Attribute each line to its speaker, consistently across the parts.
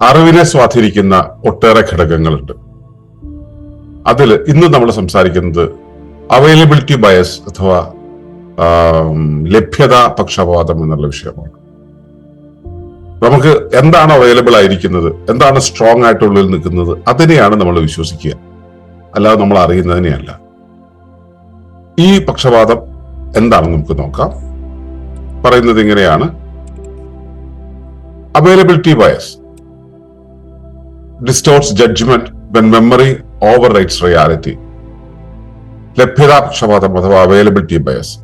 Speaker 1: അറിവിനെ സ്വാധീനിക്കുന്ന ഒട്ടേറെ ഘടകങ്ങളുണ്ട്. അതിൽ ഇന്ന് നമ്മൾ സംസാരിക്കുന്നത് അവൈലബിലിറ്റി ബയസ് അഥവാ ലഭ്യതാ പക്ഷപാതം എന്നുള്ള വിഷയമാണ്. നമുക്ക് എന്താണ് അവൈലബിൾ ആയിരിക്കുന്നത്, എന്താണ് സ്ട്രോങ് ആയിട്ടുള്ളിൽ നിൽക്കുന്നത്, അതിനെയാണ് നമ്മൾ വിശ്വസിക്കുക, അല്ലാതെ നമ്മൾ അറിയുന്നതിനെയല്ല. ഈ പക്ഷപാതം എന്താണെന്ന് നമുക്ക് നോക്കാം. പറയുന്നത് ഇങ്ങനെയാണ്: availability bias distorts judgment when memory overrides reality. ലഭ്യതാ പക്ഷപാതം അഥവാ അവൈലബിലിറ്റി ബയസ്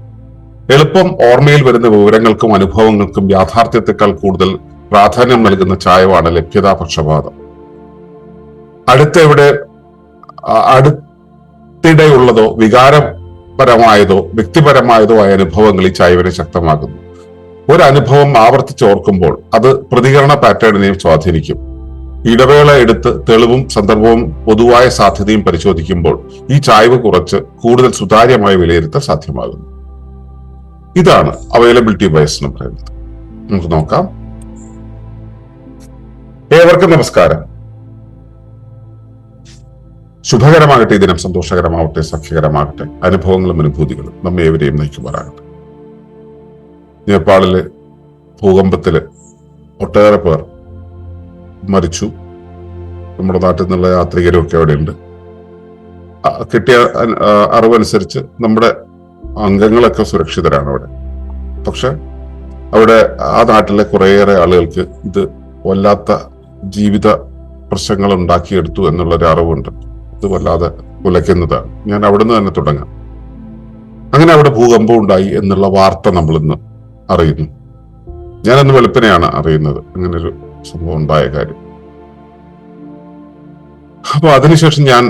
Speaker 1: എളുപ്പം ഓർമ്മയിൽ വരുന്ന വിവരങ്ങൾക്കും അനുഭവങ്ങൾക്കും യാഥാർത്ഥ്യത്തെക്കാൾ കൂടുതൽ പ്രാധാന്യം നൽകുന്ന ചായവാണ് ലഭ്യതാ പക്ഷപാതം. അടുത്തിടെയുള്ളതോ വികാരപരമായതോ വ്യക്തിപരമായതോ ആയ അനുഭവങ്ങൾ ഈ ചായവിനെ ശക്തമാകുന്നു. ഒരു അനുഭവം ആവർത്തിച്ചോർക്കുമ്പോൾ അത് പ്രതികരണ പാറ്റേണിനെയും സ്വാധീനിക്കും. ഇടവേള എടുത്ത് തെളിവും സന്ദർഭവും പൊതുവായ സാധ്യതയും പരിശോധിക്കുമ്പോൾ ഈ ചായ്വ് കുറച്ച് കൂടുതൽ സുതാര്യമായ വിലയിരുത്തൽ സാധ്യമാകുന്നു. ഇതാണ് അവൈലബിലിറ്റി ബയസ് എന്ന് പറയുന്നത്. നമുക്ക് നോക്കാം. ഏവർക്കും നമസ്കാരം. ശുഭകരമാകട്ടെ ഈ ദിനം, സന്തോഷകരമാവട്ടെ, സഖ്യകരമാകട്ടെ. അനുഭവങ്ങളും അനുഭൂതികളും നമ്മെ ഏവരെയും നയിക്കുമാറാകട്ടെ. നേപ്പാളിലെ ഭൂകമ്പത്തില് ഒട്ടേറെ പേർ മരിച്ചു. നമ്മുടെ നാട്ടിൽ നിന്നുള്ള യാത്രികരും ഒക്കെ അവിടെ ഉണ്ട്. കിട്ടിയ അറിവനുസരിച്ച് നമ്മുടെ അംഗങ്ങളൊക്കെ സുരക്ഷിതരാണ് അവിടെ. പക്ഷെ അവിടെ ആ നാട്ടിലെ കുറേയേറെ ആളുകൾക്ക് ഇത് വല്ലാത്ത ജീവിത പ്രശ്നങ്ങൾ ഉണ്ടാക്കിയെടുത്തു എന്നുള്ളൊരു അറിവുണ്ട്. ഇത് വല്ലാതെ കുലയ്ക്കുന്നതാണ്. ഞാൻ അവിടുന്ന് തന്നെ തുടങ്ങാം. അങ്ങനെ അവിടെ ഭൂകമ്പം ഉണ്ടായി എന്നുള്ള വാർത്ത നമ്മൾ ഇന്ന് അറിയുന്നു. ഞാനന്ന് വെളുപ്പിനെയാണ് അറിയുന്നത് അങ്ങനൊരു സംഭവം ഉണ്ടായ കാര്യം. അപ്പൊ അതിനുശേഷം ഞാൻ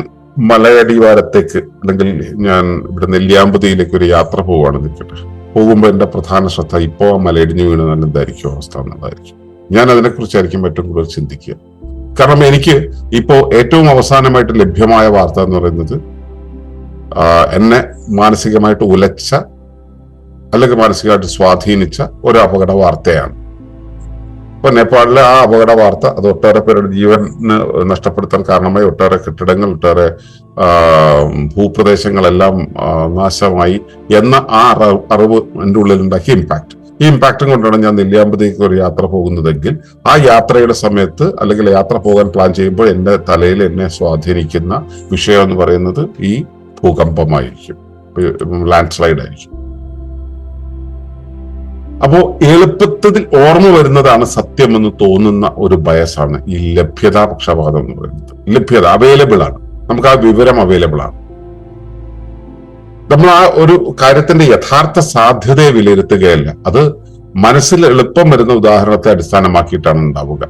Speaker 1: മലയടിവാരത്തേക്ക്, അല്ലെങ്കിൽ ഞാൻ ഇവിടെ നെല്ലിയാമ്പതിയിലേക്ക് ഒരു യാത്ര പോവുകയാണ് നിൽക്കട്ടെ. പോകുമ്പോൾ എന്റെ പ്രധാന ശ്രദ്ധ ഇപ്പോ ആ മലയിടിഞ്ഞു വീണ് നല്ല എന്തായിരിക്കും അവസ്ഥ എന്നുള്ളതായിരിക്കും. ഞാൻ അതിനെക്കുറിച്ചായിരിക്കും ഏറ്റവും കൂടുതൽ ചിന്തിക്കുക. കാരണം എനിക്ക് ഇപ്പോ ഏറ്റവും അവസാനമായിട്ട് ലഭ്യമായ വാർത്ത എന്ന് പറയുന്നത് എന്നെ മാനസികമായിട്ട് ഉലച്ച അല്ലെങ്കിൽ മാനസികമായിട്ട് സ്വാധീനിച്ച ഒരു അപകട വാർത്തയാണ്. ഇപ്പൊ നേപ്പാളിലെ ആ അപകട വാർത്ത അത് ഒട്ടേറെ പേരുടെ ജീവന് നഷ്ടപ്പെടുത്താൻ കാരണമായി. ഒട്ടേറെ കെട്ടിടങ്ങൾ, ഒട്ടേറെ ഭൂപ്രദേശങ്ങളെല്ലാം നാശമായി എന്ന ആ അറിവ് എൻ്റെ ഉള്ളിൽ ഉണ്ടാക്കിയ ഇമ്പാക്ട്. ഈ ഇമ്പാക്റ്റും കൊണ്ടാണ് ഞാൻ നെല്ലിയാമ്പതിക്ക് ഒരു യാത്ര പോകുന്നതെങ്കിൽ ആ യാത്രയുടെ സമയത്ത് അല്ലെങ്കിൽ യാത്ര പോകാൻ പ്ലാൻ ചെയ്യുമ്പോൾ എന്റെ തലയിൽ എന്നെ സ്വാധീനിക്കുന്ന വിഷയം എന്ന് പറയുന്നത് ഈ ഭൂകമ്പമായിരിക്കും, ലാൻഡ് സ്ലൈഡ് ആയിരിക്കും. അപ്പോ എളുപ്പത്തിൽ ഓർമ്മ വരുന്നതാണ് സത്യമെന്ന് തോന്നുന്ന ഒരു ബയസാണ് ഈ ലഭ്യതാ പക്ഷപാതം എന്ന് പറയുന്നത്. ലഭ്യത അവൈലബിൾ ആണ്, നമുക്ക് ആ വിവരം അവൈലബിൾ ആണ്. നമ്മൾ ആ ഒരു കാര്യത്തിന്റെ യഥാർത്ഥ സാധ്യതയെ വിലയിരുത്തുകയല്ല, അത് മനസ്സിൽ എളുപ്പം വരുന്ന ഉദാഹരണത്തെ അടിസ്ഥാനമാക്കിയിട്ടാണ് ഉണ്ടാവുക.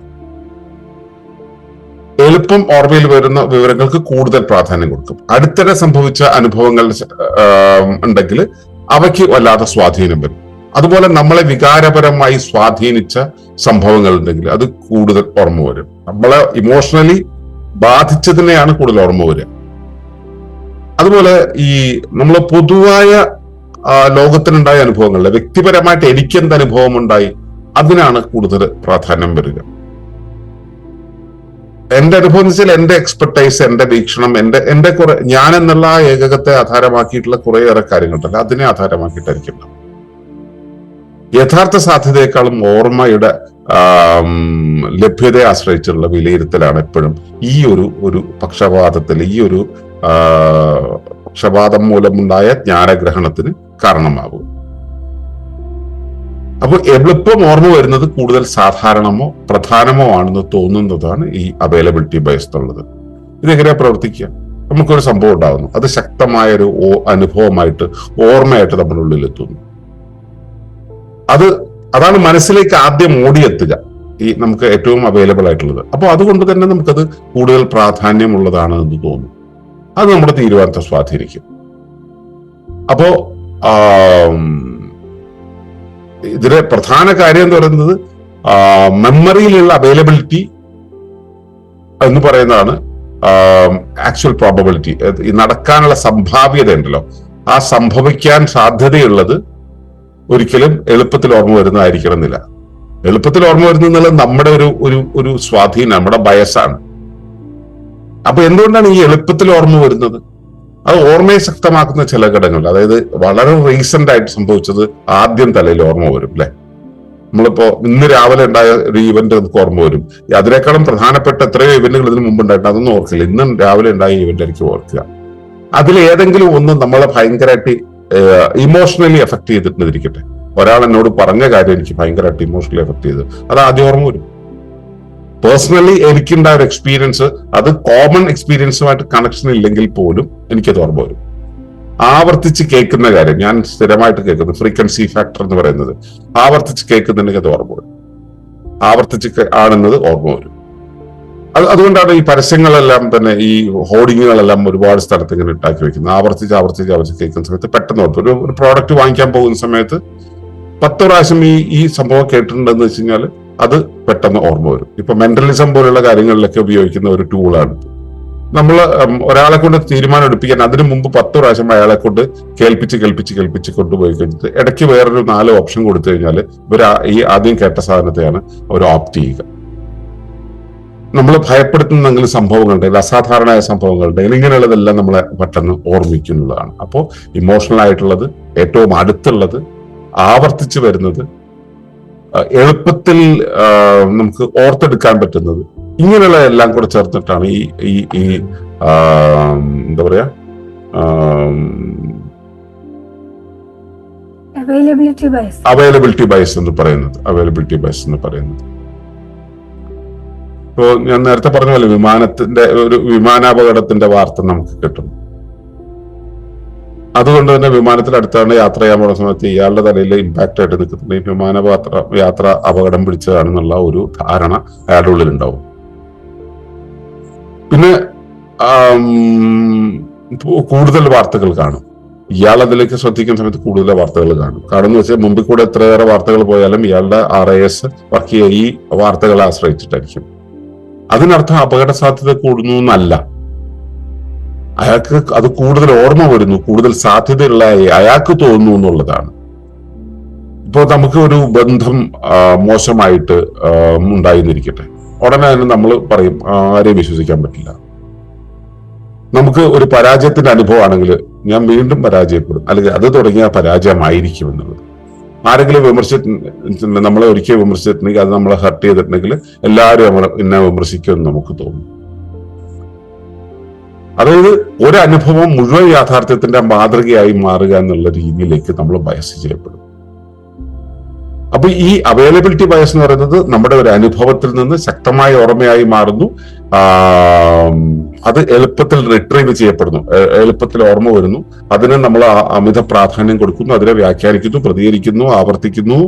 Speaker 1: എളുപ്പം ഓർമ്മയിൽ വരുന്ന വിവരങ്ങൾക്ക് കൂടുതൽ പ്രാധാന്യം കൊടുക്കും. അടുത്തിടെ സംഭവിച്ച അനുഭവങ്ങൾ ഉണ്ടെങ്കിൽ അവയ്ക്ക് വല്ലാതെ സ്വാധീനം വരും. അതുപോലെ നമ്മളെ വികാരപരമായി സ്വാധീനിച്ച സംഭവങ്ങൾ ഉണ്ടെങ്കിൽ അത് കൂടുതൽ ഓർമ്മ വരും. നമ്മളെ ഇമോഷണലി ബാധിച്ചതിനെയാണ് കൂടുതൽ ഓർമ്മ വരിക. അതുപോലെ ഈ നമ്മൾ പൊതുവായ ലോകത്തിനുണ്ടായ അനുഭവങ്ങളിൽ വ്യക്തിപരമായിട്ട് എനിക്കെന്ത് അനുഭവം ഉണ്ടായി അതിനാണ് കൂടുതൽ പ്രാധാന്യം വരിക. എന്റെ അനുഭവം എന്ന് വെച്ചാൽ എന്റെ എക്സ്പെർട്ടൈസ്, എന്റെ വീക്ഷണം, എന്റെ കുറെ ഞാൻ എന്നുള്ള ആ ഏകകത്തെ ആധാരമാക്കിയിട്ടുള്ള കുറേയേറെ കാര്യങ്ങളുണ്ടല്ലോ, അതിനെ ആധാരമാക്കിയിട്ടായിരിക്കും. യഥാർത്ഥ സാധ്യതയെക്കാളും ഓർമ്മയുടെ ലഭ്യതയെ ആശ്രയിച്ചുള്ള വിലയിരുത്തലാണ് എപ്പോഴും ഈ ഒരു പക്ഷപാതത്തിൽ, ഈ ഒരു പക്ഷപാതം മൂലമുണ്ടായ ജ്ഞാനഗ്രഹണത്തിന് കാരണമാകും. അപ്പോൾ എളുപ്പം ഓർമ്മ വരുന്നത് കൂടുതൽ സാധാരണമോ പ്രധാനമോ ആണെന്ന് തോന്നുന്നതാണ് ഈ അവൈലബിലിറ്റി ബയസ് ഉള്ളത്. ഇതെങ്ങനെയാ പ്രവർത്തിക്കുക? നമുക്കൊരു സംഭവം ഉണ്ടാകുന്നു, അത് ശക്തമായൊരു അനുഭവമായിട്ട് ഓർമ്മയായിട്ട് നമ്മുടെ ഉള്ളിൽ എത്തുന്നു. അതാണ് മനസ്സിലേക്ക് ആദ്യം ഓടിയെത്തുക, ഈ നമുക്ക് ഏറ്റവും അവൈലബിൾ ആയിട്ടുള്ളത്. അപ്പോൾ അതുകൊണ്ട് തന്നെ നമുക്കത് കൂടുതൽ പ്രാധാന്യമുള്ളതാണ് എന്ന് തോന്നും. അത് നമ്മുടെ തീരുമാനത്തെ സ്വാധീനിക്കും. അപ്പോ ഇതിലെ പ്രധാന കാര്യം എന്ന് പറയുന്നത് മെമ്മറിയിലുള്ള അവൈലബിലിറ്റി എന്ന് പറയുന്നതാണ് ആക്ച്വൽ പ്രോബബിലിറ്റി. ഈ നടക്കാനുള്ള സംഭാവ്യത ഉണ്ടല്ലോ, ആ സംഭവിക്കാൻ സാധ്യതയുള്ളത് ഒരിക്കലും എളുപ്പത്തിൽ ഓർമ്മ വരുന്നതായിരിക്കണം എന്നില്ല. എളുപ്പത്തിൽ ഓർമ്മ വരുന്നത് എന്നുള്ളത് നമ്മുടെ ഒരു സ്വാധീനം, നമ്മുടെ ബയസാണ്. അപ്പൊ എന്തുകൊണ്ടാണ് ഈ എളുപ്പത്തിൽ ഓർമ്മ വരുന്നത്? അത് ഓർമ്മയെ ശക്തമാക്കുന്ന ചില ഘടകങ്ങൾ. അതായത് വളരെ റീസെന്റ് ആയിട്ട് സംഭവിച്ചത് ആദ്യം തലയിൽ ഓർമ്മ വരും, അല്ലെ? നമ്മളിപ്പോ ഇന്ന് രാവിലെ ഉണ്ടായ ഒരു ഇവന്റ് നമുക്ക് ഓർമ്മ വരും. അതിനേക്കാളും പ്രധാനപ്പെട്ട എത്രയോ ഇവന്റുകൾ ഇതിന് മുമ്പ് ഉണ്ടായിട്ട് അതൊന്നും ഓർക്കില്ല. ഇന്ന് രാവിലെ ഉണ്ടായ ഇവന്റ് ആയിരിക്കും ഓർക്കുക. അതിൽ ഏതെങ്കിലും ഒന്ന് നമ്മളെ ഭയങ്കരമായിട്ട് ഇമോഷണലി എഫക്ട് ചെയ്തിട്ടിരിക്കട്ടെ. ഒരാൾ എന്നോട് പറഞ്ഞ കാര്യം എനിക്ക് ഭയങ്കരമായിട്ട് ഇമോഷണലി എഫക്ട് ചെയ്ത്, അത് ആദ്യം ഓർമ്മ വരും. പേഴ്സണലി എനിക്കുണ്ടായ ഒരു എക്സ്പീരിയൻസ്, അത് കോമൺ എക്സ്പീരിയൻസുമായിട്ട് കണക്ഷൻ ഇല്ലെങ്കിൽ പോലും എനിക്കത് ഓർമ്മ വരും. ആവർത്തിച്ച് കേൾക്കുന്ന കാര്യം, ഞാൻ സ്ഥിരമായിട്ട് കേൾക്കുന്നു, ഫ്രീക്വൻസി ഫാക്ടർ എന്ന് പറയുന്നത്, ആവർത്തിച്ച് കേൾക്കുന്നുണ്ടെങ്കിൽ അത് ഓർമ്മ വരും. ആവർത്തിച്ച് കാണുന്നത് ഓർമ്മ വരും. അതുകൊണ്ടാണ് ഈ പരസ്യങ്ങളെല്ലാം തന്നെ, ഈ ഹോർഡിങ്ങുകളെല്ലാം ഒരുപാട് സ്ഥലത്ത് ഇങ്ങനെ ഇട്ടാക്കി വെക്കുന്നത്. ആവർത്തിച്ച് കേൾക്കുന്ന സമയത്ത് പെട്ടെന്ന് ഓർക്കും. ഒരു പ്രോഡക്റ്റ് വാങ്ങിക്കാൻ പോകുന്ന സമയത്ത് 10 പ്രാവശ്യം ഈ സംഭവം കേട്ടിട്ടുണ്ടെന്ന് വെച്ച് കഴിഞ്ഞാൽ അത് പെട്ടെന്ന് ഓർമ്മ വരും. ഇപ്പൊ മെന്റലിസം പോലുള്ള കാര്യങ്ങളിലൊക്കെ ഉപയോഗിക്കുന്ന ഒരു ടൂളാണ്. നമ്മൾ ഒരാളെ കൊണ്ട് തീരുമാനം എടുപ്പിക്കാൻ അതിനു മുമ്പ് 10 പ്രാവശ്യം അയാളെ കൊണ്ട് കേൾപ്പിച്ച് കൊണ്ടുപോയി കഴിഞ്ഞിട്ട് ഇടയ്ക്ക് വേറൊരു 4 ഓപ്ഷൻ കൊടുത്തു കഴിഞ്ഞാൽ ഇവർ ഈ ആദ്യം കേട്ട സാധനത്തെയാണ് അവർ ഓപ്റ്റ് ചെയ്യുക. നമ്മൾ ഭയപ്പെടുത്തുന്നെങ്കിലും സംഭവങ്ങളുണ്ടെങ്കിൽ, അസാധാരണമായ സംഭവങ്ങളുണ്ടെങ്കിൽ, ഇങ്ങനെയുള്ളതെല്ലാം നമ്മളെ പെട്ടെന്ന് ഓർമ്മിക്കുന്നതാണ്. അപ്പോൾ ഇമോഷണൽ ആയിട്ടുള്ളത്, ഏറ്റവും അടുത്തുള്ളത്, ആവർത്തിച്ച് വരുന്നത്, എളുപ്പത്തിൽ നമുക്ക് ഓർത്തെടുക്കാൻ പറ്റുന്നത്, ഇങ്ങനെയുള്ള എല്ലാം കൂടെ ചേർത്തിട്ടാണ് ഈ എന്താ പറയാ അവൈലബിലിറ്റി ബയസ് എന്ന് പറയുന്നത്. ഇപ്പോ ഞാൻ നേരത്തെ പറഞ്ഞ പോലെ വിമാനാപകടത്തിന്റെ വാർത്ത നമുക്ക് കിട്ടും. അതുകൊണ്ട് തന്നെ വിമാനത്തിൽ അടുത്താണ് യാത്ര ചെയ്യാൻ പോകുന്ന സമയത്ത് ഇയാളുടെ തലയിൽ ഇമ്പാക്റ്റ് ആയിട്ട് നിൽക്കുന്നത് ഈ യാത്ര അപകടം പിടിച്ചതാണെന്നുള്ള ഒരു ധാരണ അയാളുടെ ഉള്ളിലുണ്ടാവും. പിന്നെ കൂടുതൽ വാർത്തകൾ കാണും. ഇയാൾ അതിലേക്ക് ശ്രദ്ധിക്കുന്ന സമയത്ത് കൂടുതൽ വാർത്തകൾ കാണുമെന്ന് വെച്ചാൽ മുമ്പിൽ കൂടെ എത്രയേറെ വാർത്തകൾ പോയാലും ഇയാളുടെ RIS വർക്ക് ചെയ്യുക ഈ വാർത്തകളെ ആശ്രയിച്ചിട്ടായിരിക്കും. അതിനർത്ഥം അപകട സാധ്യത കൂടുന്നു എന്നല്ല, അയാൾക്ക് അത് കൂടുതൽ ഓർമ്മ വരുന്നു, കൂടുതൽ സാധ്യതയുള്ളതായി അയാൾക്ക് തോന്നുന്നു എന്നുള്ളതാണ്. ഇപ്പൊ നമുക്ക് ഒരു ബന്ധം മോശമായിട്ട് ഉണ്ടായിരുന്നിരിക്കട്ടെ, ഉടനെ തന്നെ നമ്മൾ പറയും ആരെയും വിശ്വസിക്കാൻ പറ്റില്ല. നമുക്ക് ഒരു പരാജയത്തിന്റെ അനുഭവമാണെങ്കിൽ ഞാൻ വീണ്ടും പരാജയപ്പെടും, അല്ലെങ്കിൽ അത് തുടങ്ങിയ പരാജയമായിരിക്കും എന്നുള്ളത്. ആരെങ്കിലും നമ്മളെ ഒരിക്കൽ വിമർശിച്ചിട്ടുണ്ടെങ്കിൽ, അത് നമ്മളെ ഹർട്ട് ചെയ്തിട്ടുണ്ടെങ്കിൽ എല്ലാവരും എന്നെ വിമർശിക്കുമെന്ന് നമുക്ക് തോന്നും. അതായത് ഒരു അനുഭവം മുഴുവൻ യാഥാർത്ഥ്യത്തിന്റെ മാതൃകയായി മാറുക എന്നുള്ള രീതിയിലേക്ക് നമ്മൾ ബയസ് ചെയ്യപ്പെടും. അപ്പൊ ഈ അവൈലബിലിറ്റി ബയസ് എന്ന് പറയുന്നത് നമ്മുടെ ഒരു അനുഭവത്തിൽ നിന്ന് ശക്തമായ ഓർമ്മയായി മാറുന്നു. അത് എളുപ്പത്തിൽ റിട്രീവ് ചെയ്യപ്പെടുന്നു, എളുപ്പത്തിൽ ഓർമ്മ വരുന്നു. അതിന് നമ്മൾ അമിത പ്രാധാന്യം കൊടുക്കുന്നു, അതിനെ വ്യാഖ്യാനിക്കുന്നു, പ്രതികരിക്കുന്നു, ആവർത്തിക്കുന്നു.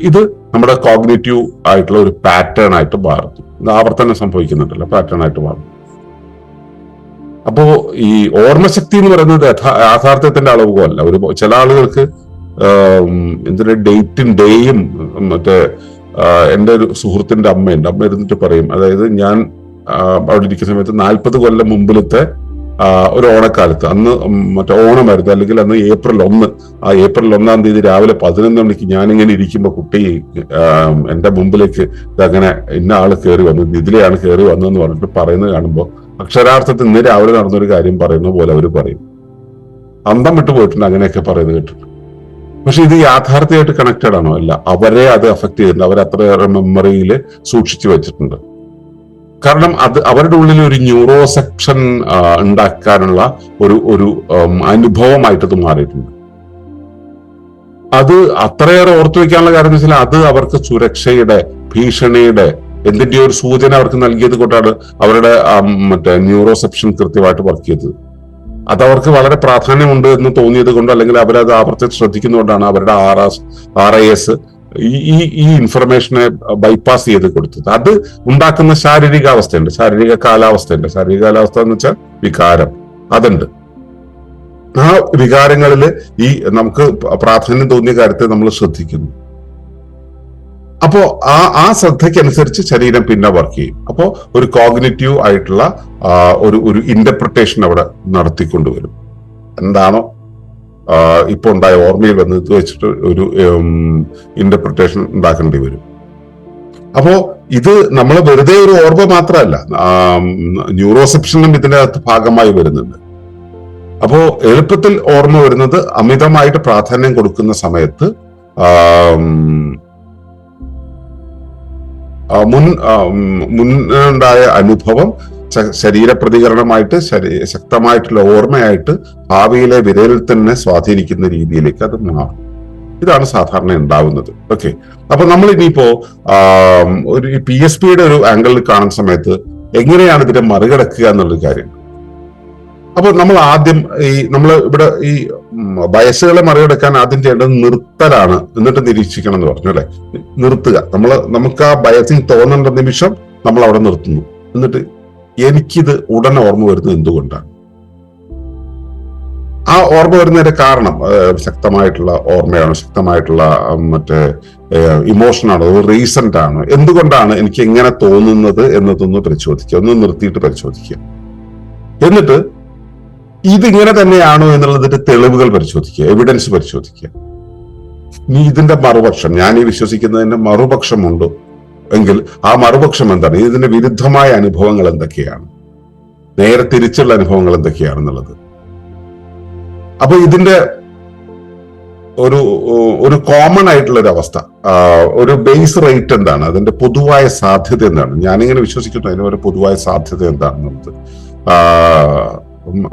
Speaker 1: ഇത് നമ്മുടെ കോഗ്നിറ്റീവ് ആയിട്ടുള്ള ഒരു പാറ്റേൺ ആയിട്ട് മാറുന്നു. ഇത് ആവർത്തനം സംഭവിക്കുന്നുണ്ടല്ലോ, പാറ്റേൺ ആയിട്ട് മാറുന്നു. അപ്പോ ഈ ഓർമ്മശക്തി എന്ന് പറയുന്നത് യാഥാർത്ഥ്യത്തിന്റെ അളവുകോലല്ല. ചില ആളുകൾക്ക് ഡേയും മറ്റേ എൻ്റെ ഒരു സുഹൃത്തിന്റെ അമ്മ ഇരുന്നിട്ട് പറയും, അതായത് ഞാൻ അവിടെ ഇരിക്കുന്ന സമയത്ത് 40 കൊല്ലം മുമ്പിലത്തെ ഒരു ഓണക്കാലത്ത്, അന്ന് മറ്റേ ഓണമായിരുന്നു, അല്ലെങ്കിൽ അന്ന് ഏപ്രിൽ 1, ആ ഏപ്രിൽ 1-ാം തീയതി രാവിലെ 11 മണിക്ക് ഞാനിങ്ങനെ ഇരിക്കുമ്പോ കുട്ടി എന്റെ മുമ്പിലേക്ക് അങ്ങനെ ഇന്ന ആള് കയറി വന്നു, ഇതിലെയാണ് കയറി വന്നതെന്ന് പറഞ്ഞിട്ട് പറയുന്നത് കാണുമ്പോൾ അക്ഷരാർത്ഥത്തിൽ ഇന്ന് രാവിലെ നടന്നൊരു കാര്യം പറയുന്ന പോലെ അവർ പറയും. അന്തം വിട്ടു പോയിട്ടുണ്ട്, അങ്ങനെയൊക്കെ പറയുന്നത് കേട്ടിട്ടുണ്ട്. പക്ഷെ ഇത് യാഥാർത്ഥ്യമായിട്ട് കണക്റ്റഡ് ആണോ? അല്ല. അവരെ അത് അഫക്ട് ചെയ്തിട്ടുണ്ട്, അവർ അത്രയേറെ മെമ്മറിയിൽ സൂക്ഷിച്ചു വെച്ചിട്ടുണ്ട്. കാരണം അത് അവരുടെ ഉള്ളിൽ ഒരു ന്യൂറോസെപ്ഷൻ ഉണ്ടാക്കാനുള്ള ഒരു അനുഭവമായിട്ടത് മാറിയിട്ടുണ്ട്. അത് അത്രയേറെ ഓർത്തു വെക്കാനുള്ള കാര്യം എന്ന് വെച്ചാൽ അത് അവർക്ക് സുരക്ഷയുടെ, ഭീഷണിയുടെ, എന്തിന്റെയോ ഒരു സൂചന അവർക്ക് നൽകിയത് കൊണ്ടാണ് അവരുടെ ന്യൂറോസെപ്ഷൻ കൃത്യമായിട്ട് വർക്ക് ചെയ്തത്. അതവർക്ക് വളരെ പ്രാധാന്യമുണ്ട് എന്ന് തോന്നിയത് കൊണ്ടോ, അല്ലെങ്കിൽ അവരത് ആവർത്തിച്ച് ശ്രദ്ധിക്കുന്നതുകൊണ്ടാണ് അവരുടെ RIS ഈ ഇൻഫർമേഷനെ ബൈപ്പാസ് ചെയ്ത് കൊടുത്തത്. അത് ഉണ്ടാക്കുന്ന ശാരീരികാവസ്ഥയുണ്ട്, ശാരീരിക കാലാവസ്ഥ എന്ന് വെച്ചാൽ വികാരം, അതുണ്ട്. ആ വികാരങ്ങളിൽ ഈ നമുക്ക് പ്രാധാന്യം തോന്നിയ കാര്യത്തെ നമ്മൾ ശ്രദ്ധിക്കുന്നു. അപ്പോ ആ ശ്രദ്ധയ്ക്കനുസരിച്ച് ശരീരം പിന്നെ വർക്ക് ചെയ്യും. അപ്പോ ഒരു കോഗ്നിറ്റീവ് ആയിട്ടുള്ള ഒരു ഇന്റർപ്രിട്ടേഷൻ അവിടെ നടത്തിക്കൊണ്ടുവരും. എന്താണോ ഇപ്പൊ ഉണ്ടായ ഓർമ്മയിൽ വന്നത് വെച്ചിട്ട് ഒരു ഇന്റർപ്രിട്ടേഷൻ ഉണ്ടാക്കേണ്ടി വരും. അപ്പോ ഇത് നമ്മൾ വെറുതെ ഒരു ഓർമ്മ മാത്രമല്ല, ന്യൂറോസെപ്ഷനും ഇതിന്റെ അകത്ത് ഭാഗമായി വരുന്നുണ്ട്. അപ്പോ എളുപ്പത്തിൽ ഓർമ്മ വരുന്നത് അമിതമായിട്ട് പ്രാധാന്യം കൊടുക്കുന്ന സമയത്ത് മുന്നുണ്ടായ അനുഭവം ശരീര പ്രതികരണമായിട്ട് ശക്തമായിട്ടുള്ള ഓർമ്മയായിട്ട് ഭാവിയിലെ വിരലിൽ തന്നെ സ്വാധീനിക്കുന്ന രീതിയിലേക്ക് അത് മാറും. ഇതാണ് സാധാരണ ഉണ്ടാവുന്നത്. ഓക്കെ, അപ്പൊ നമ്മൾ ഇനിയിപ്പോ ഒരു PSPയുടെ ഒരു ആംഗിളിൽ കാണുന്ന സമയത്ത് എങ്ങനെയാണ് ഇതിനെ മറികടക്കുക എന്നുള്ളൊരു കാര്യം. അപ്പൊ നമ്മൾ ആദ്യം നമ്മൾ ഇവിടെ ഈ ബയസുകളെ മറികടക്കാൻ ആദ്യം ചെയ്യേണ്ടത് നിർത്തലാണ്, എന്നിട്ട് നിരീക്ഷിക്കണം എന്ന് പറഞ്ഞു അല്ലെ. നിർത്തുക, നമുക്ക് ആ ബയസിങ് തോന്നേണ്ട നിമിഷം നമ്മൾ അവിടെ നിർത്തുന്നു. എന്നിട്ട് എനിക്കിത് ഉടനെ ഓർമ്മ വരുന്നത് എന്തുകൊണ്ടാണ്? ആ ഓർമ്മ വരുന്നതിന്റെ കാരണം ശക്തമായിട്ടുള്ള ഓർമ്മയാണോ, ശക്തമായിട്ടുള്ള മറ്റേ ഇമോഷനാണോ, റീസെന്റ് ആണോ, എന്തുകൊണ്ടാണ് എനിക്ക് എങ്ങനെ തോന്നുന്നത് എന്നതൊന്ന് പരിശോധിക്കുക. ഒന്ന് നിർത്തിയിട്ട് പരിശോധിക്കുക. എന്നിട്ട് ഇതിങ്ങനെ തന്നെയാണോ എന്നുള്ളതിന്റെ തെളിവുകൾ പരിശോധിക്കുക, എവിഡൻസ് പരിശോധിക്കുക. നീ ഇതിന്റെ മറുപക്ഷം, ഞാൻ ഈ വിശ്വസിക്കുന്നതിന്റെ മറുപക്ഷമുണ്ടോ എങ്കിൽ ആ മറുപക്ഷം എന്താണ്, ഇതിന്റെ വിരുദ്ധമായ അനുഭവങ്ങൾ എന്തൊക്കെയാണ്, നേരെ തിരിച്ചുള്ള അനുഭവങ്ങൾ എന്തൊക്കെയാണെന്നുള്ളത്. അപ്പൊ ഇതിന്റെ ഒരു കോമൺ ആയിട്ടുള്ള ഒരു അവസ്ഥ, ഒരു ബേസ് റേറ്റ് എന്താണ്, അതിന്റെ പൊതുവായ സാധ്യത എന്താണ്, ഞാനിങ്ങനെ വിശ്വസിക്കുന്നു അതിന് ഒരു പൊതുവായ സാധ്യത എന്താണെന്നുള്ളത്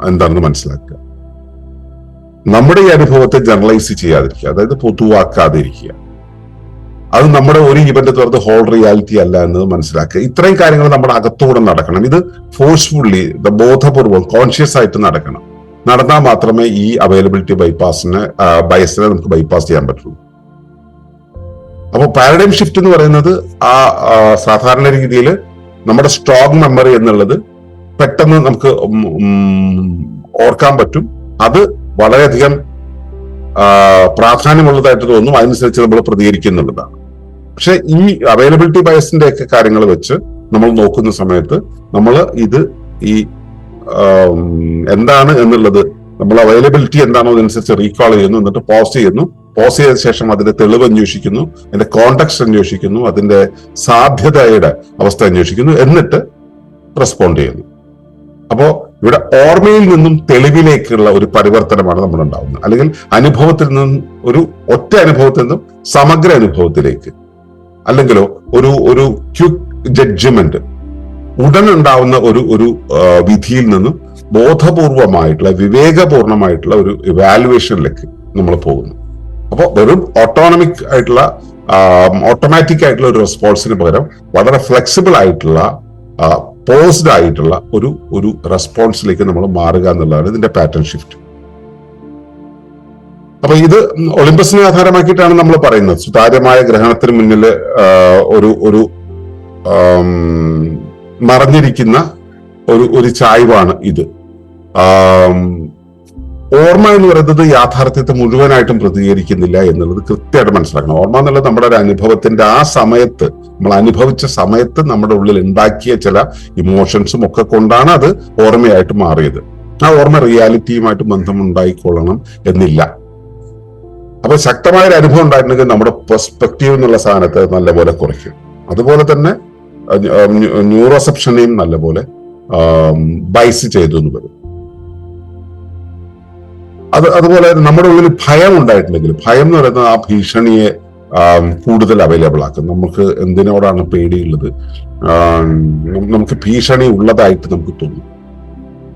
Speaker 1: എന്താണെന്ന് മനസ്സിലാക്കുക. നമ്മുടെ ഈ അനുഭവത്തെ ജനറലൈസ് ചെയ്യാതിരിക്കുക, അതായത് പൊതുവാക്കാതിരിക്കുക. അത് നമ്മുടെ ഒരു ഇവന്റ് തുറന്ന് ഹോൾ റിയാലിറ്റി അല്ല എന്നത് മനസ്സിലാക്കുക. ഇത്രയും കാര്യങ്ങൾ നമ്മുടെ അകത്തൂടെ നടക്കണം. ഇത് ഫോഴ്സ്ഫുള്ളി, ബോധപൂർവം, കോൺഷ്യസ് ആയിട്ട് നടക്കണം. നടന്നാൽ മാത്രമേ ഈ അവൈലബിലിറ്റി ബയസിനെ നമുക്ക് ബൈപ്പാസ് ചെയ്യാൻ പറ്റുള്ളൂ. അപ്പൊ പാരഡൈം ഷിഫ്റ്റ് എന്ന് പറയുന്നത് സാധാരണ രീതിയിൽ നമ്മുടെ സ്ട്രോങ് മെമ്മറി എന്നുള്ളത് പെട്ടെന്ന് നമുക്ക് ഓർക്കാൻ പറ്റും. അത് വളരെയധികം പ്രാധാന്യമുള്ളതായിട്ട് തോന്നും, അതിനനുസരിച്ച് നമ്മൾ പ്രതികരിക്കുന്നുള്ളതാണ്. പക്ഷെ ഈ അവൈലബിലിറ്റി ബയസിന്റെ ഒക്കെ കാര്യങ്ങൾ വെച്ച് നമ്മൾ നോക്കുന്ന സമയത്ത് നമ്മൾ ഈ എന്താണ് എന്നുള്ളത്, നമ്മൾ അവൈലബിലിറ്റി എന്താണോ അതനുസരിച്ച് റീകോൾ ചെയ്യുന്നു, എന്നിട്ട് പോസ് ചെയ്യുന്നു. പോസ് ചെയ്ത ശേഷം അതിന്റെ തെളിവ് അന്വേഷിക്കുന്നു, അതിന്റെ കോണ്ടെക്സ്റ്റ് അന്വേഷിക്കുന്നു, അതിന്റെ സാധ്യതയുടെ അവസ്ഥ അന്വേഷിക്കുന്നു, എന്നിട്ട് റെസ്പോണ്ട് ചെയ്യുന്നു. അപ്പോ ഇവിടെ ഓർമ്മയിൽ നിന്നും തെളിവിലേക്കുള്ള ഒരു പരിവർത്തനമാണ് നമ്മൾ ഉണ്ടാവുന്നത്. അല്ലെങ്കിൽ അനുഭവത്തിൽ നിന്നും, ഒരു ഒറ്റ അനുഭവത്തിൽ നിന്നും സമഗ്ര അനുഭവത്തിലേക്ക്, അല്ലെങ്കിലോ ഒരു ക്വിക്ക് ജഡ്ജ്മെന്റ്, ഉടനുണ്ടാവുന്ന ഒരു വിധിയിൽ നിന്നും ബോധപൂർവമായിട്ടുള്ള, വിവേകപൂർണമായിട്ടുള്ള ഒരു ഇവാലുവേഷനിലേക്ക് നമ്മൾ പോകുന്നു. അപ്പോൾ വെറും ഓട്ടോമാറ്റിക് ആയിട്ടുള്ള ഒരു റെസ്പോൺസിന് പകരം വളരെ ഫ്ലെക്സിബിൾ ആയിട്ടുള്ള, പോസ്ഡ് ആയിട്ടുള്ള ഒരു റെസ്പോൺസിലേക്ക് നമ്മൾ മാറുക എന്നുള്ളതാണ് ഇതിന്റെ പാറ്റേൺ ഷിഫ്റ്റ്. അപ്പൊ ഇത് ഒളിമ്പസിനെ ആധാരമാക്കിയിട്ടാണ് നമ്മൾ പറയുന്നത്. സുതാര്യമായ ഗ്രഹണത്തിന് മുന്നിൽ ഒരു മറഞ്ഞിരിക്കുന്ന ഒരു ചായ്വാണ് ഇത്. ഓർമ്മ എന്ന് പറയുന്നത് യാഥാർത്ഥ്യത്തെ മുഴുവനായിട്ടും പ്രതികരിക്കുന്നില്ല എന്നുള്ളത് കൃത്യമായിട്ട് മനസ്സിലാക്കണം. ഓർമ്മ എന്നുള്ളത് നമ്മുടെ ഒരു അനുഭവത്തിന്റെ ആ സമയത്ത്, നമ്മൾ അനുഭവിച്ച സമയത്ത് നമ്മുടെ ഉള്ളിൽ ഉണ്ടാക്കിയ ചില ഇമോഷൻസും ഒക്കെ കൊണ്ടാണ് അത് ഓർമ്മയായിട്ട് മാറിയത്. ആ ഓർമ്മ റിയാലിറ്റിയുമായിട്ട് ബന്ധമുണ്ടായിക്കൊള്ളണം എന്നില്ല. അപ്പൊ ശക്തമായ ഒരു അനുഭവം ഉണ്ടായിട്ടുണ്ടെങ്കിൽ നമ്മുടെ പെർസ്പെക്റ്റീവ് എന്നുള്ള സാധനത്തെ നല്ലപോലെ കുറയ്ക്കും. അതുപോലെ തന്നെ ന്യൂറോസെപ്ഷനെയും നല്ലപോലെ ബൈസ് ചെയ്തു എന്ന് വരും. അതുപോലെ നമ്മുടെ ഉള്ളിൽ ഭയം ഉണ്ടായിട്ടുണ്ടെങ്കിൽ, ഭയം എന്ന് പറയുന്നത് ആ ഭീഷണിയെ കൂടുതൽ അവൈലബിൾ ആക്കും. നമുക്ക് എന്തിനോടാണ് പേടിയുള്ളത്, നമുക്ക് ഭീഷണി ഉള്ളതായിട്ട് നമുക്ക് തോന്നും.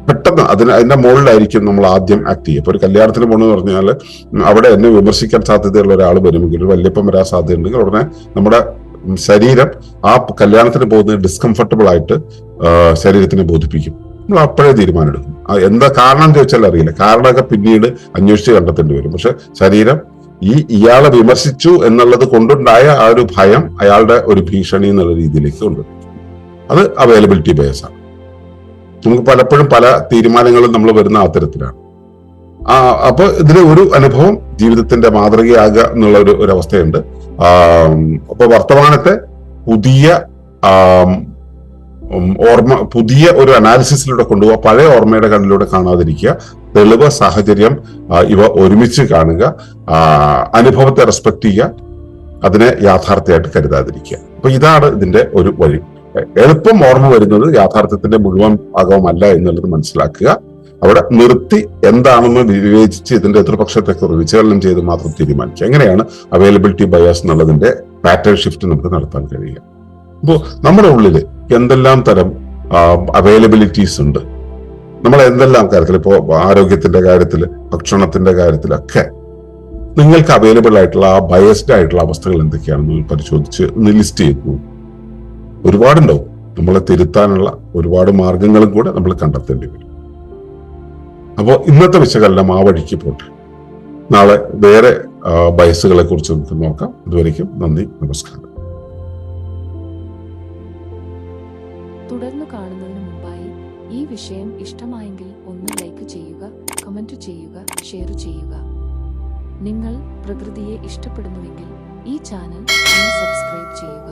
Speaker 1: പെട്ടെന്ന് അതിന്റെ മുകളിലായിരിക്കും നമ്മൾ ആദ്യം ആക്ട് ചെയ്യുക. ഇപ്പൊ ഒരു കല്യാണത്തിന് പോകണമെന്ന് പറഞ്ഞാൽ അവിടെ എന്നെ വിമർശിക്കാൻ സാധ്യതയുള്ള ഒരാൾ വരുമെങ്കിൽ, ഒരു വല്യപ്പം വരാൻ സാധ്യതയുണ്ടെങ്കിൽ ഉടനെ നമ്മുടെ ശരീരം ആ കല്യാണത്തിന് പോകുന്നത് ഡിസ്കംഫർട്ടബിൾ ആയിട്ട് ശരീരത്തിനെ ബോധിപ്പിക്കും. നമ്മൾ അപ്പോഴേ തീരുമാനം എടുക്കും. എന്താ കാരണം ചോദിച്ചാൽ അറിയില്ല, കാരണമൊക്കെ പിന്നീട് അന്വേഷിച്ച് കണ്ടെത്തേണ്ടി വരും. പക്ഷെ ശരീരം ഇയാളെ വിമർശിച്ചു എന്നുള്ളത് കൊണ്ടുണ്ടായ ആ ഒരു ഭയം അയാളുടെ ഒരു ഭീഷണി എന്നുള്ള രീതിയിലേക്ക് കൊണ്ടുവരും. അത് അവൈലബിലിറ്റി ബയസാണ്. നമുക്ക് പലപ്പോഴും പല തീരുമാനങ്ങളും നമ്മൾ വരുന്ന അത്തരത്തിലാണ്. അപ്പൊ ഇതിന് ഒരു അനുഭവം ജീവിതത്തിന്റെ മാതൃകയാകുക എന്നുള്ള ഒരു അവസ്ഥയുണ്ട്. അപ്പൊ വർത്തമാനത്തെ പുതിയ ഒരു അനാലിസിസിലൂടെ കൊണ്ടുപോകുക, പഴയ ഓർമ്മയുടെ കണ്ണിലൂടെ കാണാതിരിക്കുക, തെളിവ്, സാഹചര്യം ഇവ ഒരുമിച്ച് കാണുക, അനുഭവത്തെ റെസ്പെക്ട് ചെയ്യുക, അതിനെ യാഥാർത്ഥ്യമായിട്ട് കരുതാതിരിക്കുക. അപ്പൊ ഇതാണ് ഇതിന്റെ ഒരു വഴി. എളുപ്പം ഓർമ്മ വരുന്നത് യാഥാർത്ഥ്യത്തിന്റെ മുഴുവൻ ഭാഗവുമല്ല എന്നുള്ളത് മനസ്സിലാക്കുക. അവിടെ നിർത്തി എന്താണെന്ന് വിവേചിച്ച് ഇതിന്റെ എതിർപക്ഷത്തെക്കുറിച്ച് വിശകലനം ചെയ്ത് മാത്രം തീരുമാനിക്കുക. എങ്ങനെയാണ് അവൈലബിലിറ്റി ബയാസ് എന്നുള്ളതിന്റെ പാറ്റേൺ ഷിഫ്റ്റ് നമുക്ക് നടത്താൻ കഴിയുക. അപ്പോൾ നമ്മുടെ ഉള്ളിൽ എന്തെല്ലാം തരം അവൈലബിലിറ്റീസ് ഉണ്ട്, നമ്മൾ എന്തെല്ലാം കാര്യത്തിൽ, ഇപ്പോൾ ആരോഗ്യത്തിന്റെ കാര്യത്തിൽ, ഭക്ഷണത്തിന്റെ കാര്യത്തിലൊക്കെ നിങ്ങൾക്ക് അവൈലബിൾ ആയിട്ടുള്ള ആ ബയസ്ഡ് ആയിട്ടുള്ള അവസ്ഥകൾ എന്തൊക്കെയാണെന്ന് പരിശോധിച്ച് ഒന്ന് ലിസ്റ്റ് ചെയ്തു. ഒരുപാടുണ്ടാവും. നമ്മളെ തിരുത്താനുള്ള ഒരുപാട് മാർഗങ്ങളും കൂടെ നമ്മൾ കണ്ടെത്തേണ്ടി വരും. അപ്പോൾ ഇന്നത്തെ വിശകലനം ആ വഴിക്ക് പോട്ടെ. നാളെ വേറെ ബയസുകളെ കുറിച്ച് നമുക്ക് നോക്കാം. ഇതുവരെയ്ക്കും നന്ദി, നമസ്കാരം.
Speaker 2: തുടർന്ന് കാണുന്നതിന് മുമ്പായി ഈ വിഷയം ഇഷ്ടമായെങ്കിൽ ഒന്ന് ലൈക്ക് ചെയ്യുക, കമന്റ് ചെയ്യുക, ഷെയർ ചെയ്യുക. നിങ്ങൾ പ്രകൃതിയെ ഇഷ്ടപ്പെടുന്നുവെങ്കിൽ ഈ ചാനൽ ഒന്ന് സബ്സ്ക്രൈബ് ചെയ്യുക.